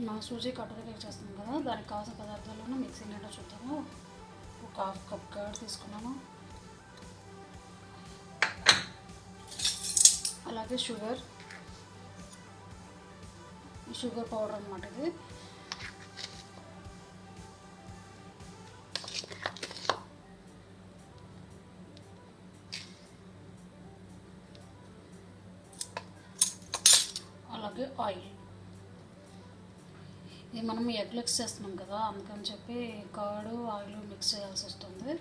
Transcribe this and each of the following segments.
మా సూజీ కటోరీ కేక్ చేస్తున్నాం కదా, దానికి కావాల్సిన పదార్థాలను మిక్సీ నిండా చూద్దాము. ఒక హాఫ్ కప్ కర్డ్ తీసుకున్నాను, అలాగే షుగర్ పౌడర్ అన్నమాట ఇది. అలాగే ఆయిల్. ఇది మనం ఎగ్లెస్ చేస్తున్నాం కదా, అందుకని చెప్పి కర్డ్ ఆయిల్ మిక్స్ చేయాల్సి వస్తుంది.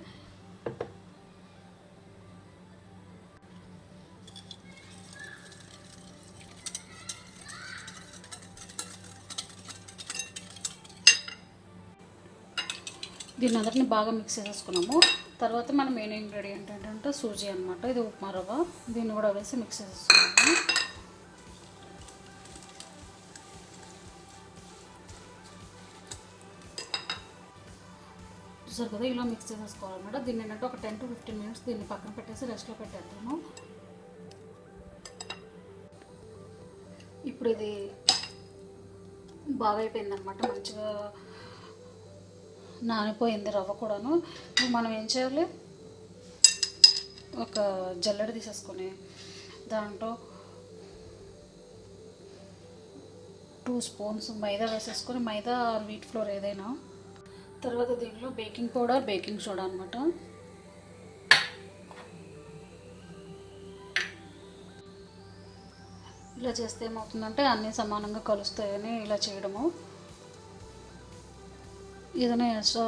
దీన్ని అందరినీ బాగా మిక్స్ చేసేసుకున్నాము. తర్వాత మన మెయిన్ ఇంగ్రీడియంట్ ఏంటంటే సూజీ అనమాట. ఇది ఉప్మా రవ్వ, దీన్ని కూడా వేసి మిక్స్ చేసేసుకున్నాము. చూసారు కదా, ఇలా మిక్స్ చేసేసుకోవాలన్నమాట. దీన్ని ఏంటంటే ఒక 10 to 15 minutes దీన్ని పక్కన పెట్టేసి రెస్ట్లో పెట్టేద్దాము. ఇప్పుడు ఇది బాగా అయిపోయిందనమాట, మంచిగా నానిపోయింది రవ్వ కూడాను. మనం ఏం చేయాలి, ఒక జల్లెడ తీసేసుకొని దాంట్లో 2 స్పూన్స్ మైదా వేసేసుకొని, మైదా వీట్ ఫ్లోర్ ఏదైనా. తర్వాత దీంట్లో బేకింగ్ పౌడర్, బేకింగ్ సోడా అనమాట. ఇలా చేస్తే ఏమవుతుందంటే అన్నీ సమానంగా కలుస్తాయని ఇలా చేయడము. ఏదైనా ఎక్స్ట్రా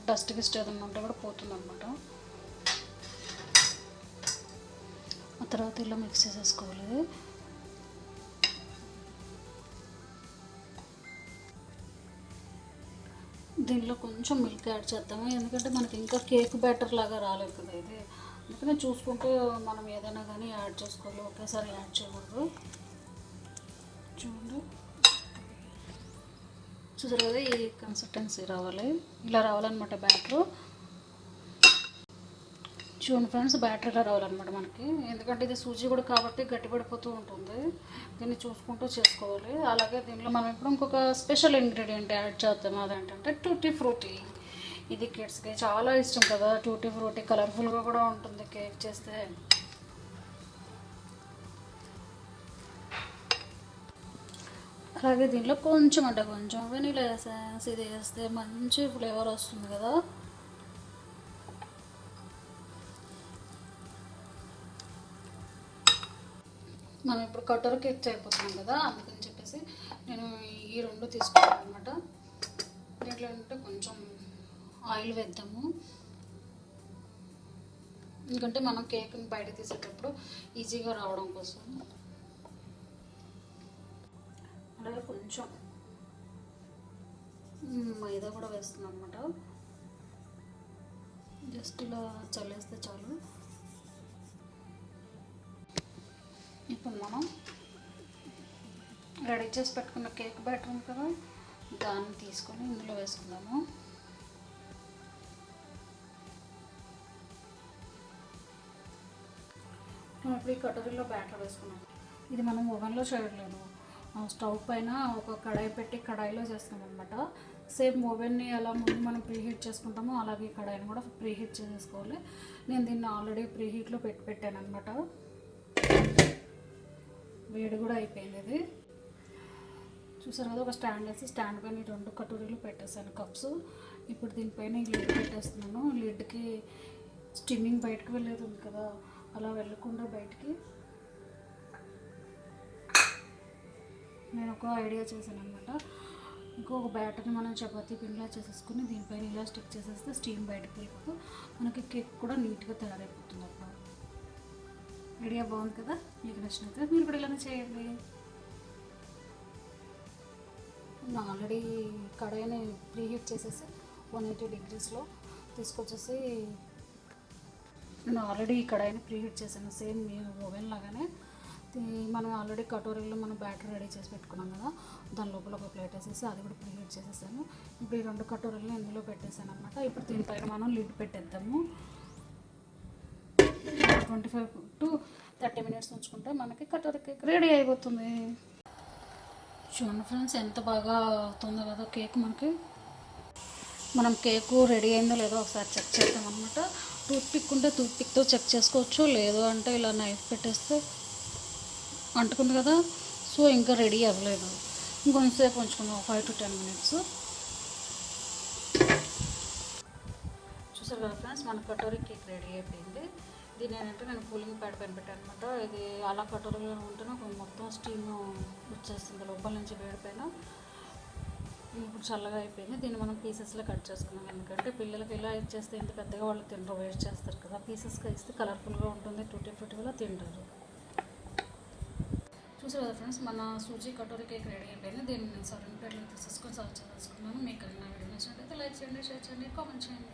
డస్ట్ గిస్ట్ ఏదైనా ఉంటే కూడా పోతుంది అనమాట. ఆ తర్వాత ఇలా మిక్స్ చేసేసుకోవాలి. దీనిలో కొంచెం మిల్క్ యాడ్ చేద్దాము, ఎందుకంటే మనకి ఇంకా కేక్ బ్యాటర్ లాగా రాలేదు కదా ఇది. అందుకనే చూసుకుంటూ మనం ఏదైనా కానీ యాడ్ చేసుకోవాలి, ఒకేసారి యాడ్ చేయకూడదు. చూడండి, చూసారు కదా, ఈ కన్సిస్టెన్సీ రావాలి, ఇలా రావాలన్నమాట బ్యాటరు. చూడండి ఫ్రెండ్స్, బ్యాటర్ ఇలా రావాలన్నమాట మనకి. ఎందుకంటే ఇది సూజీ కూడా కాబట్టి గట్టిపడిపోతూ ఉంటుంది, దీన్ని చూసుకుంటూ చేసుకోవాలి. అలాగే దీనిలో మనం ఇప్పుడు ఇంకొక స్పెషల్ ఇంగ్రీడియంట్ యాడ్ చేద్దాం, అదేంటంటే టూటీ ఫ్రూటీ. ఇది కిడ్స్కి చాలా ఇష్టం కదా టూటీ ఫ్రూటీ, కలర్ఫుల్గా కూడా ఉంటుంది కేక్ చేస్తే. అలాగే దీంట్లో కొంచెం అంటే కొంచెం వెనీలా ఎసెన్స్ ఇది వేస్తే మంచి ఫ్లేవర్ వస్తుంది కదా. మనం ఇప్పుడు కటోరీ కేక్ చేయబోతున్నాం కదా, అందుకని చెప్పేసి నేను ఈ 2 తీసుకున్నాను అనమాట. దీంట్లో ఏంటంటే కొంచెం ఆయిల్ వేద్దాము, ఎందుకంటే మనం కేక్ని బయట తీసేటప్పుడు ఈజీగా రావడం కోసం. అలాగే కొంచెం మైదా కూడా వేస్తున్నాం అనమాట. జస్ట్ ఇలా చల్లేస్తే చాలు. ఇప్పుడు మనం రెడీ చేసి పెట్టుకున్న కేక్ బ్యాటర్ ఉంది కదా, దాన్ని తీసుకొని ఇందులో వేసుకుందాము. ఇప్పుడు ఈ కటోరీలో బ్యాటర్ వేసుకున్నాం. ఇది మనం ఓవెన్లో చేయట్లేదు, స్టవ్ పైన ఒక కడాయి పెట్టి కడాయిలో చేస్తాం అనమాట. సేమ్ ఓవెన్ని ఎలా ముందు మనం ప్రీహీట్ చేసుకుంటామో అలాగే కడాయిని కూడా ప్రీహీట్ చేసేసుకోవాలి. నేను దీన్ని ఆల్రెడీ ప్రీహీట్లో పెట్టాను అనమాట. వేడి కూడా అయిపోయింది ఇది. చూసారు కదా, ఒక స్టాండ్ వేసి స్టాండ్ పైన 2 కటోరీలు పెట్టేసాను కప్స్. ఇప్పుడు దీనిపైన ఈ లిడ్ పెట్టేస్తున్నాను. లిడ్కి స్టిమ్మింగ్ బయటకు వెళ్ళేది ఉంది కదా, అలా వెళ్ళకుండా బయటికి నేను ఒక ఐడియా చేశాను అనమాట. ఇంకొక బ్యాటర్ని మనం చపాతీ పిండిలా చేసేసుకుని దీనిపైన ఇలా స్టిక్ చేసేస్తే స్టీమ్ బయటకు వెళ్ళిపోతూ మనకి కేక్ కూడా నీట్గా తయారైపోతుంది అప్పుడు. ఐడియా బాగుంది కదా, మీకు నచ్చినట్టు మీరు కూడా ఇలానే చేయండి. ఆల్రెడీ కడాయిని ప్రీహీట్ చేసేసి 180 degreesలో తీసుకొచ్చేసి నేను ఆల్రెడీ ఈ కడాయిని ప్రీహీట్ చేశాను, సేమ్ ఓవెన్ లాగానే. మనం ఆల్రెడీ కటోరీలో మనం బ్యాటర్ రెడీ చేసి పెట్టుకున్నాం కదా, దాని లోపల ఒక ప్లేట్ వేసేసి అది కూడా ప్రీహీట్ చేసేసాను. ఇప్పుడు ఈ 2 కటోరీలను ఇందులో పెట్టేసాను అనమాట. ఇప్పుడు దీనిపైన మనం లిడ్ పెట్టేద్దాము. 25 to 30 minutes ఉంచుకుంటే మనకి కటోరీ కేక్ రెడీ అయిపోతుంది. చూడండి ఫ్రెండ్స్ ఎంత బాగా అవుతుందో కదా కేక్ మనకి. మనం కేకు రెడీ అయిందో లేదో ఒకసారి చెక్ చేద్దాం అనమాట. టూత్పిక్ ఉంటే టూత్పిక్తో చెక్ చేసుకోవచ్చు, లేదు అంటే ఇలా నైఫ్ పెట్టేస్తే అంటుకుంది కదా. సో ఇంకా రెడీ అవ్వలేదు, ఇంకొంతసేపు ఉంచుకుందాం, 5 to 10 minutes. చూసారు కదా ఫ్రెండ్స్, మన కటోరీ కేక్ రెడీ అయిపోయింది. దీని ఏంటంటే నేను కూలింగ్ ప్యాడ్ పైన పెట్టాను అనమాట. ఇది అలా కటోరీలో ఉంటేనే మొత్తం స్టీమ్ వచ్చేస్తుంది లోపల నుంచి వేడి పైన. ఇప్పుడు చల్లగా అయిపోయింది. దీన్ని మనం పీసెస్లో కట్ చేసుకున్నాం, ఎందుకంటే పిల్లలకి ఇలా ఇచ్చేస్తే ఇంత పెద్దగా వాళ్ళు తినరు, వేస్ట్ చేస్తారు కదా. పీసెస్గా ఇస్తే కలర్ఫుల్గా ఉంటుంది, టూటీ ఫ్రూటీ వల్ల తింటారు. చూసారు కదా ఫ్రెండ్స్, మన సూజీ కటోరీ కేక్ రెడీ అయిపోయింది. దీన్ని నేను సర్వింగ్ ప్లేట్లో తీసేసుకొని సర్వ్ చేసుకున్నాను. మీకు నా వీడియో నచ్చినట్లయితే లైక్ చేయండి, షేర్ చేయండి, కామెంట్ చేయండి.